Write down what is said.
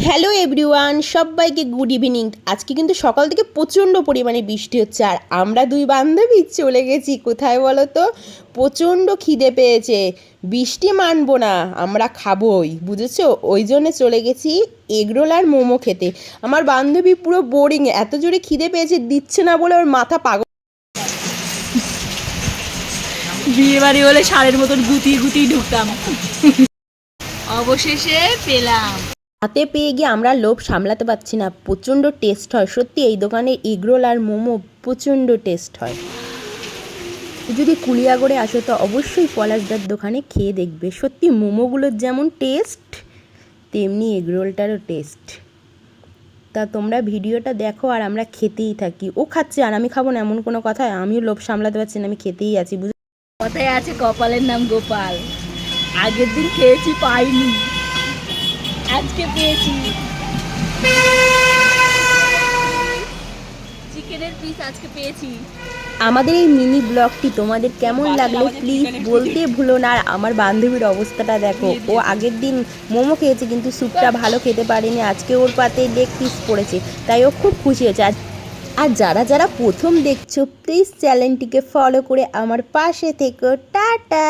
Hello everyone, সবাইকে good evening. আজকে কিন্তু সকাল থেকে প্রচণ্ড পরিমাণে বৃষ্টি হচ্ছে, আর আমরা দুই বান্ধবী চলে গেছি কোথায় বলো তো? প্রচণ্ড খিদে পেয়েছে, বৃষ্টি মানবো না, আমরা খাবোই, বুঝেছো? ওই জন্য চলে গেছি এগরোল আর মোমো খেতে। আমার বান্ধবী পুরো বোরিং, এত জোরে খিদে পেয়েছে, দিচ্ছে না বলে ওর মাথা পাগল। বিয়ে বাড়ি হলে সারের মতন গুটিয়ে গুটিয়ে ঢুকতাম, অবশেষে পেলাম। হাতে পেয়ে গিয়ে আমরা লোভ সামলাতে পারছি না, প্রচণ্ড টেস্ট হয় সত্যি। এই দোকানে এগরোল আর মোমো প্রচণ্ড টেস্ট হয়। যদি কুলিয়াগড়ে আসো তো অবশ্যই পলাশদার দোকানে খেয়ে দেখবে, সত্যি মোমোগুলোর যেমন টেস্ট তেমনি এগরোলটারও টেস্ট। তা তোমরা ভিডিওটা দেখো আর আমরা খেতেই থাকি। ও খাচ্ছে আর আমি খাবো না এমন কোনো কথা, আমিও লোভ সামলাতে পারছি না, আমি খেতেই আছি। কথায় আছে কপালের নাম গোপাল। আগের দিন খেয়েছি পাইনি, আজকে পেয়েছি চিকেনের পিস, আজকে পেয়েছি। আমাদের এই মিনি ব্লগটি তোমাদের কেমন লাগলো প্লিজ বলতে ভুলো না। আর আমার বান্ধবীর অবস্থাটা দেখো, ও আগের দিন মোমো খেয়েছে কিন্তু স্যুপটা ভালো খেতে পারেনি, আজকে ওর পাতে লেগ পিস পড়েছে, তাই ও খুব খুশি হয়েছে। আর যারা যারা প্রথম দেখছো প্লিজ চ্যানেলটিকে ফলো করে আমার পাশে থেকো। টাটা।